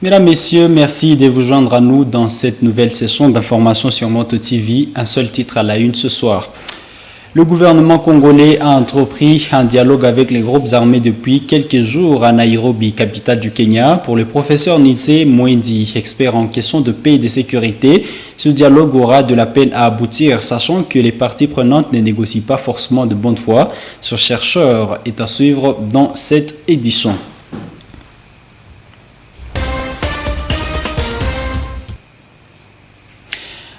Mesdames, Messieurs, merci de vous joindre à nous dans cette nouvelle session d'information sur Moto TV. Un seul titre à la une ce soir. Le gouvernement congolais a entrepris un dialogue avec les groupes armés depuis quelques jours à Nairobi, capitale du Kenya. Pour le professeur Nitse Mwendi, expert en questions de paix et de sécurité, ce dialogue aura de la peine à aboutir, sachant que les parties prenantes ne négocient pas forcément de bonne foi. Ce chercheur est à suivre dans cette édition.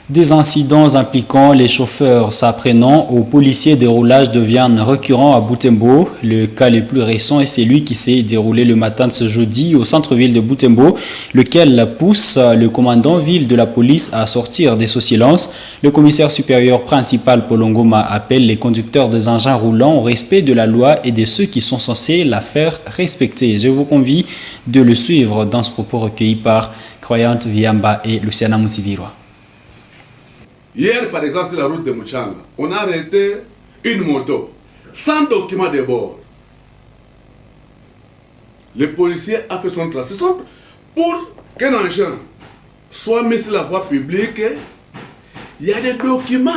Des incidents impliquant les chauffeurs s'apprenant aux policiers de roulage deviennent récurrents à Butembo. Le cas le plus récent est celui qui s'est déroulé le matin de ce jeudi au centre-ville de Butembo, lequel pousse le commandant ville de la police à sortir de ce silence. Le commissaire supérieur principal Polongoma appelle les conducteurs des engins roulants au respect de la loi et de ceux qui sont censés la faire respecter. Je vous convie de le suivre dans ce propos recueilli par Croyante Viamba et Luciana Moussivirwa. Hier, par exemple, sur la route de Muchanga, on a arrêté une moto sans document de bord. Le policier a fait son travail. Pour qu'un engin soit mis sur la voie publique, il y a des documents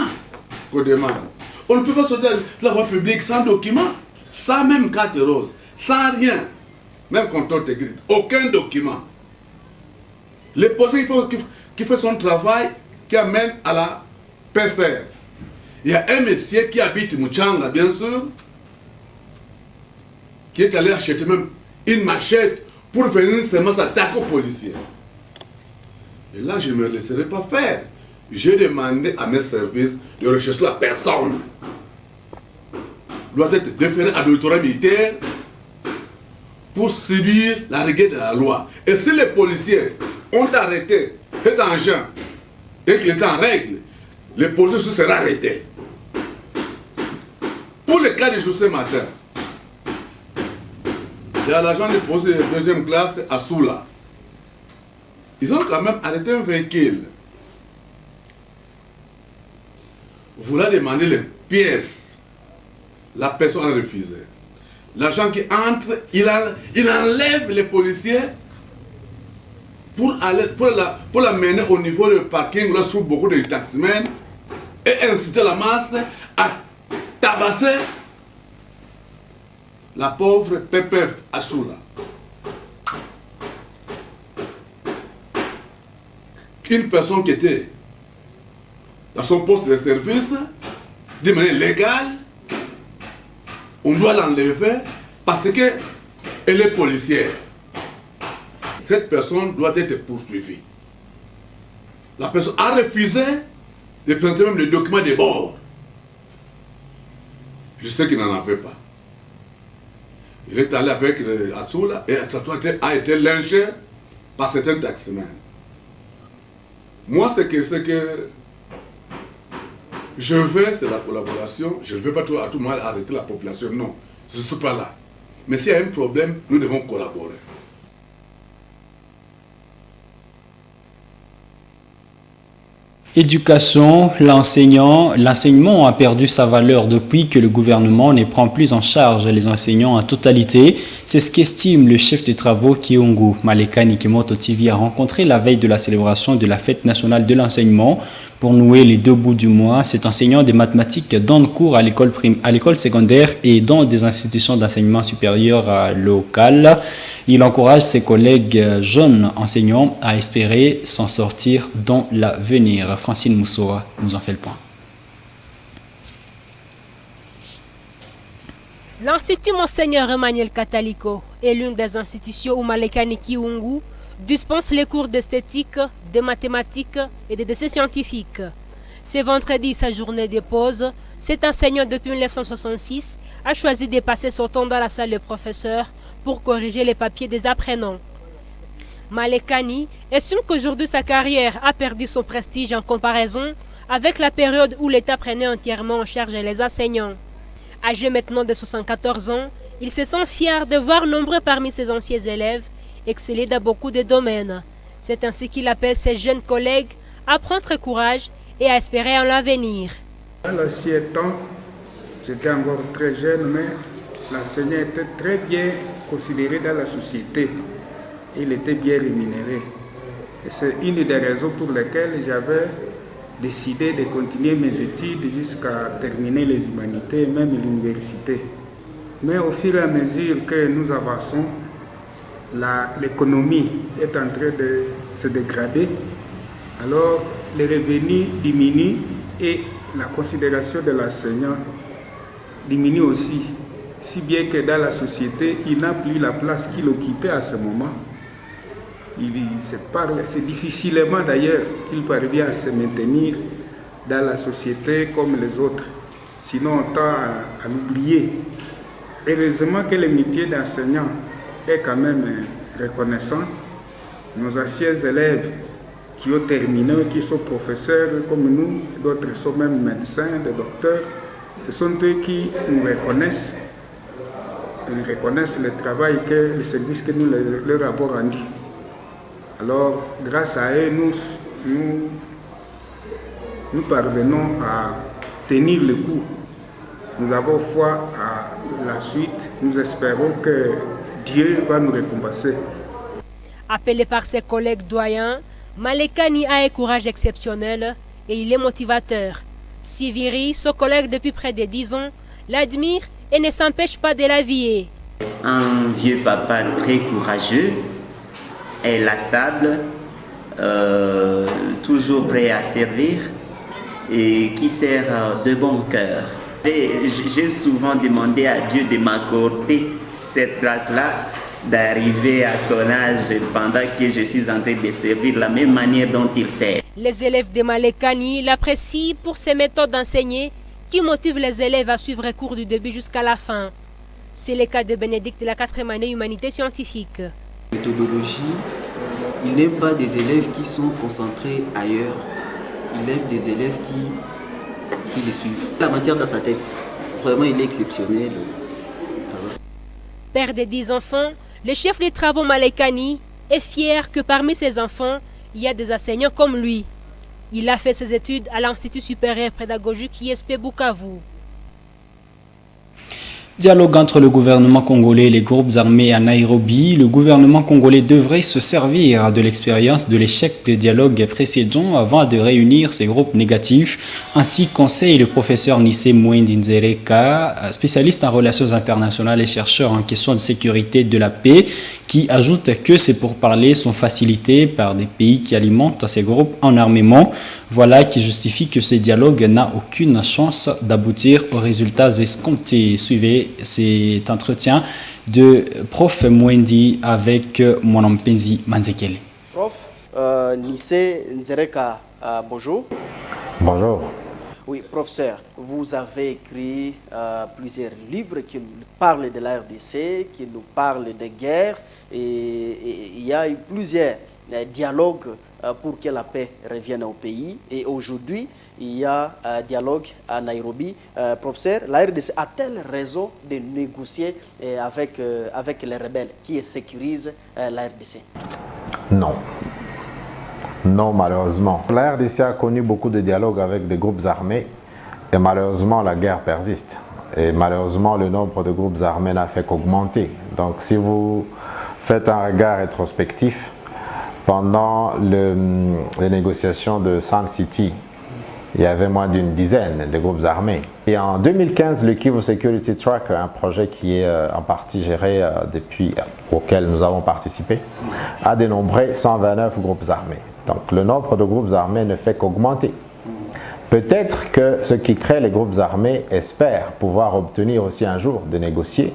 qu'on demande. On ne peut pas sortir de la voie publique sans document, sans même carte rose, sans rien, même contrôle technique, aucun document. Le policier qui fait son travail, qui amène à la PCR. Il y a un monsieur qui habite Muchanga, bien sûr, qui est allé acheter même une machette pour venir seulement s'attaquer aux policiers. Et là, je ne me laisserai pas faire. J'ai demandé à mes services de rechercher la personne. Doit être déféré à l'autorité militaire pour subir la rigueur de la loi. Et si les policiers ont arrêté cet engin et qu'il est en règle, les policiers seront arrêtés. Pour le cas de ce matin, il y a l'agent de police de deuxième classe à Soula. Ils ont quand même arrêté un véhicule. Voulant demander les pièces. La personne a refusé. L'agent qui entre, il enlève les policiers pour la mener au niveau du parking, là, sous beaucoup de taximens, et inciter la masse à tabasser la pauvre PPF à Soula. Une personne qui était dans son poste de service, de manière légale, on doit l'enlever parce qu'elle est policière. Cette personne doit être poursuivie. La personne a refusé de présenter même le document de bord. Je sais qu'il n'en avait pas. Il est allé avec Atsula et Atsula a été lynché par certains taximens. Moi, ce que je veux, c'est la collaboration. Je ne veux pas à tout moment arrêter la population. Non, je ne suis pas là. Mais s'il y a un problème, nous devons collaborer. Éducation, l'enseignement a perdu sa valeur depuis que le gouvernement ne prend plus en charge les enseignants en totalité. C'est ce qu'estime le chef de travaux Kiongu Malekani Kimoto TV a rencontré la veille de la célébration de la fête nationale de l'enseignement. Pour nouer les deux bouts du mois, cet enseignant des mathématiques donne cours à l'école secondaire et dans des institutions d'enseignement supérieur locales. Il encourage ses collègues jeunes enseignants à espérer s'en sortir dans l'avenir. Francine Moussoa nous en fait le point. L'Institut Monseigneur Emmanuel Catalico est l'une des institutions où Malekani Kiongu dispense les cours d'esthétique, de mathématiques et de dessin scientifique. Ce vendredi, sa journée de pause, cet enseignant depuis 1966 a choisi de passer son temps dans la salle de professeurs pour corriger les papiers des apprenants. Malekani estime qu'aujourd'hui sa carrière a perdu son prestige en comparaison avec la période où l'État prenait entièrement en charge les enseignants. Âgé maintenant de 74 ans, il se sent fier de voir nombreux parmi ses anciens élèves exceller dans beaucoup de domaines. C'est ainsi qu'il appelle ses jeunes collègues à prendre courage et à espérer en l'avenir. À l'ancien temps, j'étais encore très jeune, mais l'enseignant était très bien considéré dans la société. il était bien rémunéré. C'est une des raisons pour lesquelles j'avais décidé de continuer mes études jusqu'à terminer les humanités, même l'université. Mais au fur et à mesure que nous avançons, l'économie est en train de se dégrader. Alors les revenus diminuent et la considération de l'enseignant diminue aussi. Si bien que dans la société, il n'a plus la place qu'il occupait à ce moment. C'est difficilement d'ailleurs qu'il parvient à se maintenir dans la société comme les autres. Sinon, on tend à l'oublier. Heureusement que le métier d'enseignant est quand même reconnaissant. Nos anciens élèves qui ont terminé, qui sont professeurs comme nous, d'autres sont même médecins, des docteurs, ce sont eux qui nous reconnaissent. Ils reconnaissent le travail, le service que nous leur avons rendu. Alors, grâce à eux, nous parvenons à tenir le coup. Nous avons foi à la suite. Nous espérons que Dieu va nous récompenser. Appelé par ses collègues doyens, Malekani a un courage exceptionnel et il est motivateur. Siviri, son collègue depuis près de 10 ans, l'admire et ne s'empêche pas de l'avier. Un vieux papa très courageux, inlassable, toujours prêt à servir et qui sert de bon cœur. J'ai souvent demandé à Dieu de m'accorder cette grâce-là, d'arriver à son âge pendant que je suis en train de servir de la même manière dont il sert. Les élèves de Malekani l'apprécient pour ses méthodes d'enseigner qui motivent les élèves à suivre les cours du début jusqu'à la fin. C'est le cas de Bénédicte de la 4e année Humanité scientifique. Méthodologie, il n'aime pas des élèves qui sont concentrés ailleurs. Il aime des élèves qui les suivent. La matière dans sa tête, vraiment il est exceptionnel. Père de 10 enfants, le chef des travaux Malekani est fier que parmi ses enfants, il y a des enseignants comme lui. Il a fait ses études à l'Institut supérieur pédagogique ISP Bukavu. Dialogue entre le gouvernement congolais et les groupes armés à Nairobi. Le gouvernement congolais devrait se servir de l'expérience de l'échec des dialogues précédents avant de réunir ces groupes négatifs. Ainsi conseille le professeur Nissé Mwendi Nzereka, spécialiste en relations internationales et chercheur en questions de sécurité et de la paix, qui ajoute que ces pourparlers sont facilités par des pays qui alimentent ces groupes en armement. Voilà qui justifie que ce dialogue n'a aucune chance d'aboutir aux résultats escomptés. Suivez cet entretien de Prof Mwendi avec Mwanampenzi Manzekele. Prof, Nissé Nzereka, bonjour. Bonjour. Oui, professeur, vous avez écrit plusieurs livres qui parlent de la RDC, qui nous parlent de guerre, et il y a eu plusieurs dialogues pour que la paix revienne au pays. Et aujourd'hui, il y a un dialogue à Nairobi. Professeur, la RDC a-t-elle raison de négocier avec les rebelles qui sécurisent la RDC? Non. Non, malheureusement. La RDC a connu beaucoup de dialogues avec des groupes armés et malheureusement, la guerre persiste. Et malheureusement, le nombre de groupes armés n'a fait qu'augmenter. Donc, si vous faites un regard rétrospectif, pendant les négociations de Sun City, il y avait moins d'une dizaine de groupes armés. Et en 2015, le Kivu Security Tracker, un projet qui est en partie géré auquel nous avons participé, a dénombré 129 groupes armés. Donc le nombre de groupes armés ne fait qu'augmenter. Peut-être que ceux qui créent les groupes armés espèrent pouvoir obtenir aussi un jour de négocier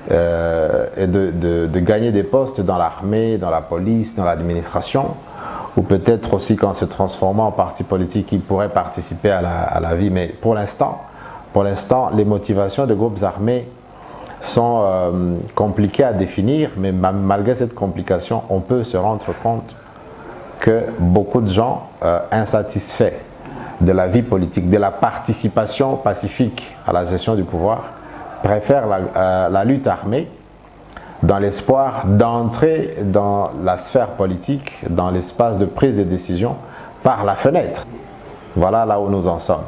et de gagner des postes dans l'armée, dans la police, dans l'administration, ou peut-être aussi qu'en se transformant en parti politique, ils pourraient participer à la vie. Mais pour l'instant, les motivations des groupes armés sont compliquées à définir, mais malgré cette complication, on peut se rendre compte que beaucoup de gens insatisfaits de la vie politique, de la participation pacifique à la gestion du pouvoir, préfèrent la lutte armée dans l'espoir d'entrer dans la sphère politique, dans l'espace de prise de décision par la fenêtre. Voilà là où nous en sommes.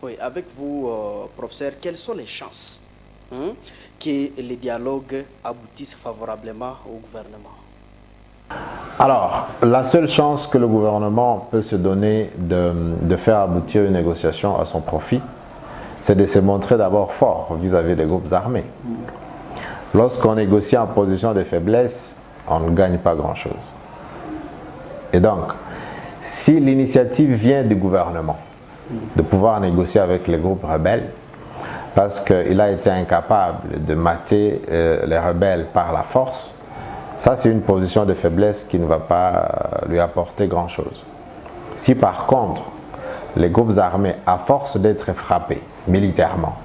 Oui, avec vous, professeur, quelles sont les chances que les dialogues aboutissent favorablement au gouvernement? Alors, la seule chance que le gouvernement peut se donner de faire aboutir une négociation à son profit, c'est de se montrer d'abord fort vis-à-vis des groupes armés. Lorsqu'on négocie en position de faiblesse, on ne gagne pas grand-chose. Et donc, si l'initiative vient du gouvernement de pouvoir négocier avec les groupes rebelles, parce qu'il a été incapable de mater les rebelles par la force, ça c'est une position de faiblesse qui ne va pas lui apporter grand-chose. Si par contre, les groupes armés, à force d'être frappés militairement,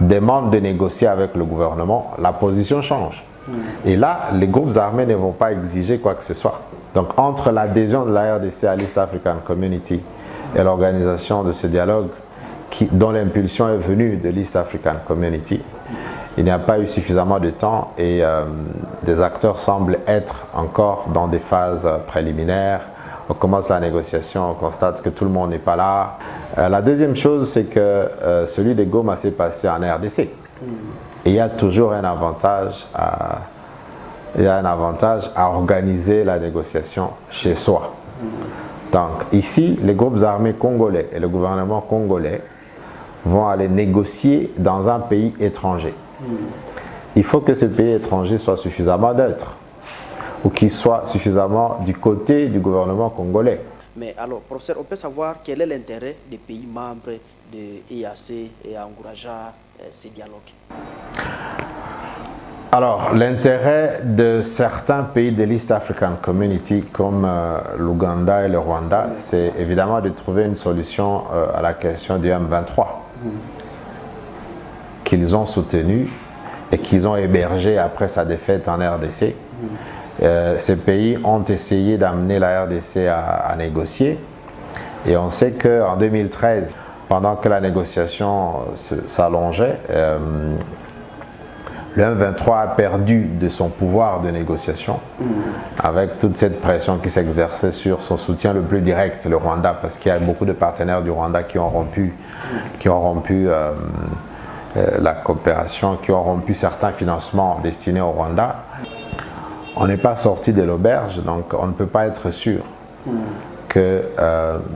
demandent de négocier avec le gouvernement, la position change. Et là, les groupes armés ne vont pas exiger quoi que ce soit. Donc entre l'adhésion de la RDC à l'East African Community et l'organisation de ce dialogue dont l'impulsion est venue de l'East African Community, il n'y a pas eu suffisamment de temps et des acteurs semblent être encore dans des phases préliminaires. On commence la négociation, on constate que tout le monde n'est pas là. La deuxième chose, c'est que celui de Goma s'est passé en RDC. Et il y a toujours un avantage à organiser la négociation chez soi. Donc ici, les groupes armés congolais et le gouvernement congolais vont aller négocier dans un pays étranger. Il faut que ce pays étranger soit suffisamment neutre ou qu'il soit suffisamment du côté du gouvernement congolais. Mais alors, professeur, on peut savoir quel est l'intérêt des pays membres de l'EAC et à encourager ces dialogues? Alors, l'intérêt de certains pays de l'East African Community comme l'Ouganda et le Rwanda, c'est évidemment de trouver une solution à la question du M23 qu'ils ont soutenu et qu'ils ont hébergé après sa défaite en RDC. Ces pays ont essayé d'amener la RDC à négocier et on sait qu'en 2013, pendant que la négociation s'allongeait, le M23 a perdu de son pouvoir de négociation avec toute cette pression qui s'exerçait sur son soutien le plus direct, le Rwanda, parce qu'il y a beaucoup de partenaires du Rwanda qui ont rompu la coopération, qui ont rompu certains financements destinés au Rwanda. On n'est pas sorti de l'auberge, donc on ne peut pas être sûr que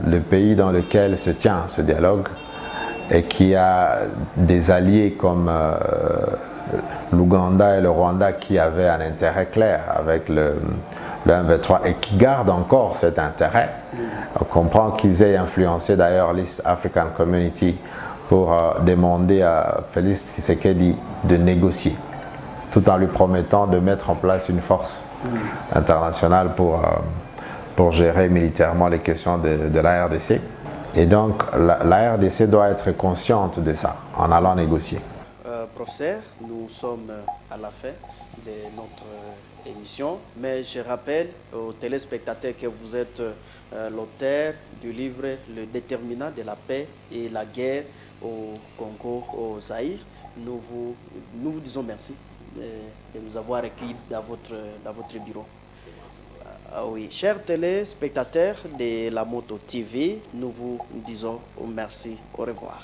le pays dans lequel se tient ce dialogue et qui a des alliés comme l'Ouganda et le Rwanda qui avaient un intérêt clair avec le M23 et qui gardent encore cet intérêt. On comprend qu'ils aient influencé d'ailleurs l'East African Community pour demander à Félix Tshisekedi de négocier, tout en lui promettant de mettre en place une force internationale pour gérer militairement les questions de la RDC. Et donc la RDC doit être consciente de ça en allant négocier. Professeur, nous sommes à la fin de notre émission, mais je rappelle aux téléspectateurs que vous êtes l'auteur du livre « Le déterminant de la paix et la guerre au Congo, au Zaïre ». Nous vous disons merci de nous avoir accueillis dans votre bureau. Oui, chers téléspectateurs de la Moto TV, nous vous disons merci. Au revoir.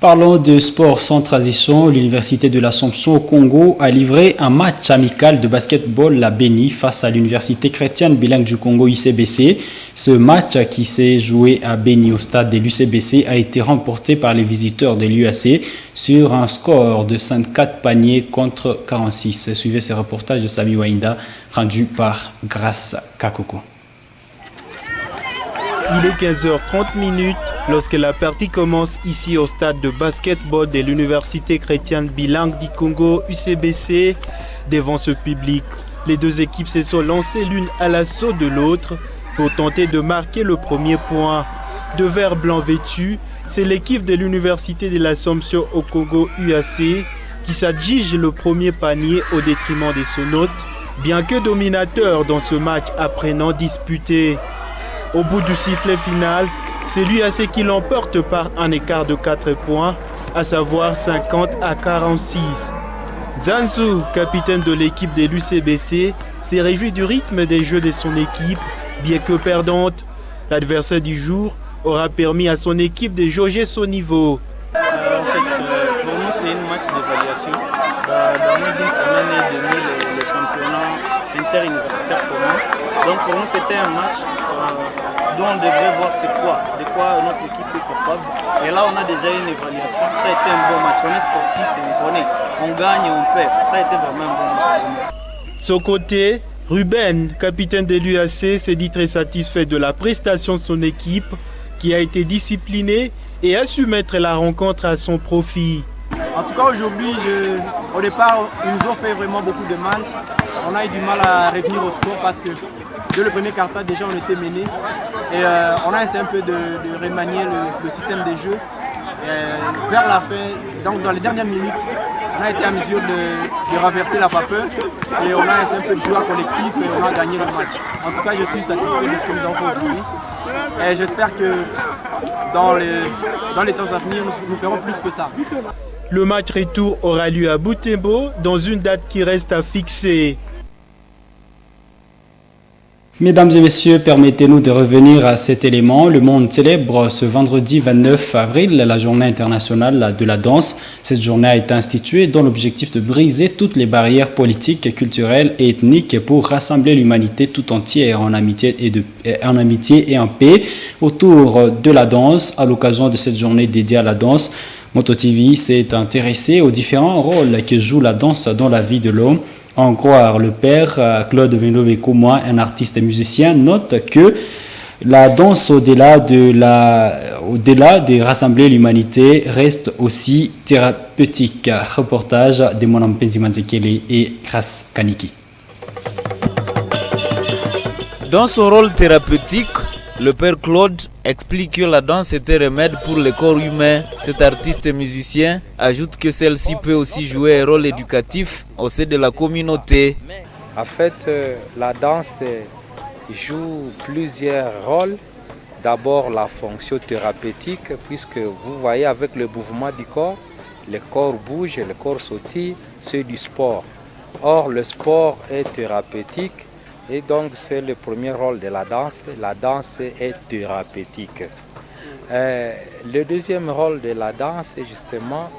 Parlons de sport sans transition. L'Université de l'Assomption au Congo a livré un match amical de basketball à Béni face à l'Université chrétienne bilingue du Congo UCBC. Ce match qui s'est joué à Béni au stade de l'UCBC a été remporté par les visiteurs de l'UAC sur un score de 54 paniers contre 46. Suivez ce reportage de Sami Wainda rendu par Grace Kakoko. Il est 15h30 lorsque la partie commence ici au stade de basketball de l'Université chrétienne bilingue du Congo UCBC. Devant ce public, les deux équipes se sont lancées l'une à l'assaut de l'autre pour tenter de marquer le premier point. De vert blanc vêtu, c'est l'équipe de l'Université de l'Assomption au Congo UAC qui s'adjuge le premier panier au détriment des Sonotes, bien que dominateur dans ce match apprenant disputé. Au bout du sifflet final, c'est l'UAC qui l'emporte par un écart de 4 points, à savoir 50 à 46. Zanzu, capitaine de l'équipe de l'UCBC, s'est réjoui du rythme des jeux de son équipe, bien que perdante. L'adversaire du jour aura permis à son équipe de jauger son niveau. En fait, pour nous, c'est un match d'évaluation. Dans moins d'une semaine et demie, le championnat interuniversitaire commence. Donc pour nous c'était un match dont on devrait voir c'est quoi, de quoi notre équipe est capable. Et là on a déjà une évaluation, ça a été un bon match, on est sportif et on connaît, on gagne et on perd, ça a été vraiment un bon match pour nous. De son côté, Ruben, capitaine de l'UAC, s'est dit très satisfait de la prestation de son équipe qui a été disciplinée et a su mettre la rencontre à son profit. En tout cas aujourd'hui, au départ, ils nous ont fait vraiment beaucoup de mal. On a eu du mal à revenir au score parce que dès le premier quart-temps déjà on était mené. Et on a essayé un peu de remanier le système de jeu. Vers la fin, donc dans les dernières minutes, on a été en mesure de renverser la vapeur. Et on a essayé un peu de jouer en collectif et on a gagné le match. En tout cas, je suis satisfait de ce que nous avons fait aujourd'hui. Et j'espère que dans les temps à venir, nous ferons plus que ça. Le match retour aura lieu à Butembo dans une date qui reste à fixer. Mesdames et messieurs, permettez-nous de revenir à cet élément. Le monde célèbre ce vendredi 29 avril la journée internationale de la danse. Cette journée a été instituée dans l'objectif de briser toutes les barrières politiques, culturelles et ethniques pour rassembler l'humanité tout entière en amitié et en paix autour de la danse. À l'occasion de cette journée dédiée à la danse, Moto TV s'est intéressé aux différents rôles que joue la danse dans la vie de l'homme. En croire le père Claude Vendobé-Koumoua, un artiste et musicien, note que la danse, au-delà de rassembler l'humanité, reste aussi thérapeutique. Reportage de Monampenzi Manzekele et Kras Kaniki. Dans son rôle thérapeutique, le père Claude explique que la danse est un remède pour le corps humain. Cet artiste et musicien ajoute que celle-ci peut aussi jouer un rôle éducatif au sein de la communauté. En fait, la danse joue plusieurs rôles. D'abord la fonction thérapeutique, puisque vous voyez avec le mouvement du corps, le corps bouge, le corps sautille, c'est du sport. Or, le sport est thérapeutique. Et donc c'est le premier rôle de la danse est thérapeutique. Le deuxième rôle de la danse est justement,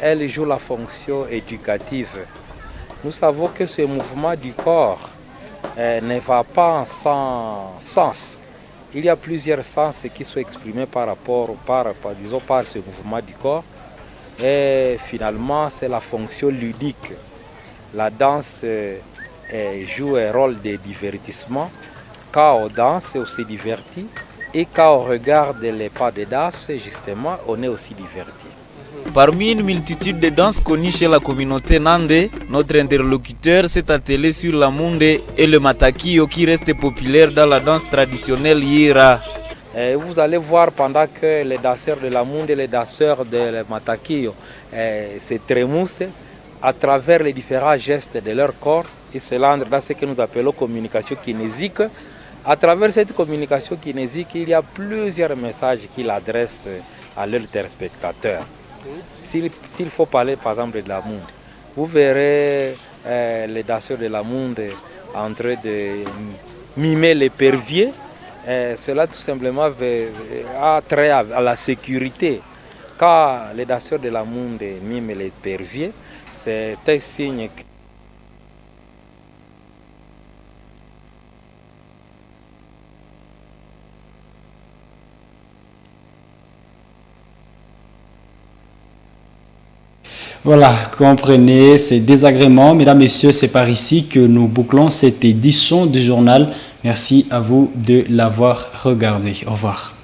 elle joue la fonction éducative. Nous savons que ce mouvement du corps ne va pas sans sens. Il y a plusieurs sens qui sont exprimés par ce mouvement du corps. Et finalement c'est la fonction ludique. La danse joue un rôle de divertissement. Quand on danse, on se divertit. Et quand on regarde les pas de danse, justement, on est aussi diverti. Parmi une multitude de danses connues chez la communauté Nande, notre interlocuteur s'est attelé sur la Munde et le Matakio qui reste populaire dans la danse traditionnelle Yira. Vous allez voir pendant que les danseurs de la Munde et les danseurs de Matakio se trémoussent à travers les différents gestes de leur corps. Et cela entre dans ce que nous appelons communication kinésique. À travers cette communication kinésique, il y a plusieurs messages qu'ils adressent à leurs téléspectateurs. S'il faut parler par exemple de la Munde, vous verrez les danseurs de la Munde en train de mimer l'épervier. Cela tout simplement a trait à la sécurité. Quand les danseurs de la Munde miment l'épervier, c'est un signe que voilà, comprenez ces désagréments. Mesdames, Messieurs, c'est par ici que nous bouclons cette édition du journal. Merci à vous de l'avoir regardé. Au revoir.